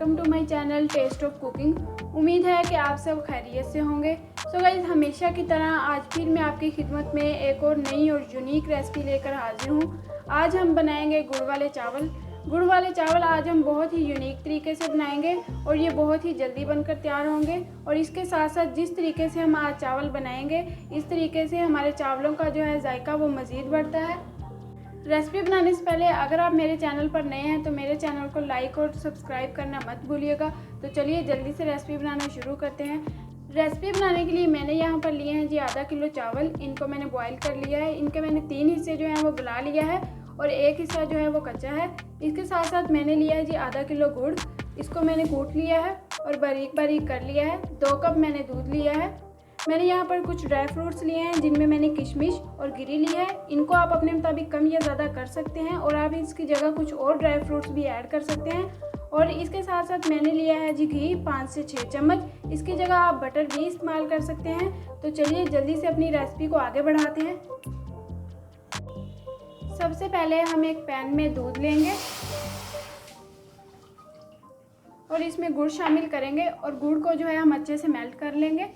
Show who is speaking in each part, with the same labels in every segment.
Speaker 1: Welcome to my channel taste of cooking. उम्मीद है कि आप सब खैरियत से होंगे। सो गाइस, हमेशा की तरह आज फिर मैं आपकी खिदमत में एक और नई और यूनिक रेसिपी लेकर हाजिर हूँ। आज हम बनाएंगे गुड़ वाले चावल। गुड़ वाले चावल आज हम बहुत ही यूनिक तरीके से बनाएंगे और ये बहुत ही जल्दी बनकर तैयार होंगे। और इसके साथ साथ जिस तरीके से हम आज चावल बनाएंगे, इस तरीके से हमारे चावलों का जो है जायका वो मज़ीद बढ़ता है। रेसिपी बनाने से पहले अगर आप मेरे चैनल पर नए हैं तो मेरे चैनल को लाइक और सब्सक्राइब करना मत भूलिएगा। तो चलिए जल्दी से रेसिपी बनाना शुरू करते हैं। रेसिपी बनाने के लिए मैंने यहाँ पर लिए हैं जी आधा किलो चावल। इनको मैंने बॉईल कर लिया है। इनके मैंने 3 हिस्से जो हैं वो गला लिया है और 1 हिस्सा जो है वो कच्चा है। इसके साथ साथ मैंने लिया है जी आधा किलो गुड़। इसको मैंने कूट लिया है और बारीक बारीक कर लिया है। 2 कप मैंने दूध लिया है। मैंने यहाँ पर कुछ ड्राई फ्रूट्स लिए हैं जिनमें मैंने किशमिश और गिरी ली है। इनको आप अपने मुताबिक कम या ज़्यादा कर सकते हैं और आप इसकी जगह कुछ और ड्राई फ्रूट्स भी ऐड कर सकते हैं। और इसके साथ साथ मैंने लिया है जी घी 5 से 6 चम्मच। इसकी जगह आप बटर भी इस्तेमाल कर सकते हैं। तो चलिए जल्दी से अपनी रेसिपी को आगे बढ़ाते हैं। सबसे पहले हम एक पैन में दूध लेंगे और इसमें गुड़ शामिल करेंगे और गुड़ को जो है हम अच्छे से मेल्ट कर लेंगे।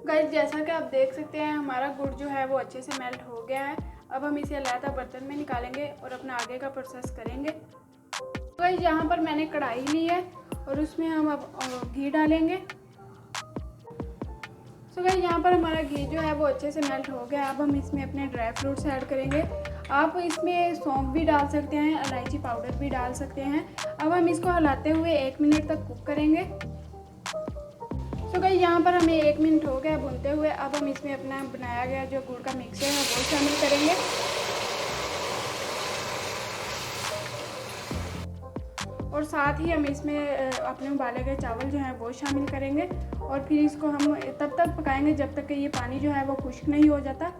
Speaker 1: गाइस, जैसा कि आप देख सकते हैं हमारा गुड़ जो है वो अच्छे से मेल्ट हो गया है। अब हम इसे अलग बर्तन में निकालेंगे और अपना आगे का प्रोसेस करेंगे। गाइस, यहाँ पर मैंने कढ़ाई ली है और उसमें हम अब घी डालेंगे। सो गाइस, यहाँ पर हमारा घी जो है वो अच्छे से मेल्ट हो गया। अब हम इसमें अपने ड्राई फ्रूट्स ऐड करेंगे। आप इसमें सौंफ भी डाल सकते हैं, इलायची पाउडर भी डाल सकते हैं। अब हम इसको हिलाते हुए 1 मिनट तक कुक करेंगे। तो गाइस, यहाँ पर हमें 1 मिनट हो गया भूनते हुए। अब हम इसमें अपना बनाया गया जो गुड़ का मिक्सचर है वो शामिल करेंगे और साथ ही हम इसमें अपने उबाले गए चावल जो हैं वो शामिल करेंगे और फिर इसको हम तब तक पकाएंगे जब तक कि ये पानी जो है वो खुश्क नहीं हो जाता।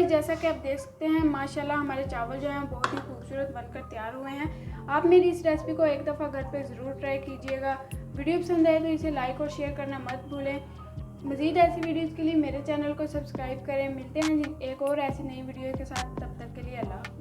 Speaker 1: जैसा कि आप देख सकते हैं माशाल्लाह हमारे चावल जो हैं बहुत ही खूबसूरत बनकर तैयार हुए हैं। आप मेरी इस रेसिपी को एक दफ़ा घर पे ज़रूर ट्राई कीजिएगा। वीडियो पसंद आए तो इसे लाइक और शेयर करना मत भूलें। मज़ीद ऐसी वीडियोज़ के लिए मेरे चैनल को सब्सक्राइब करें। मिलते हैं एक और ऐसी नई वीडियो के साथ। तब तक के लिए अल्लाह।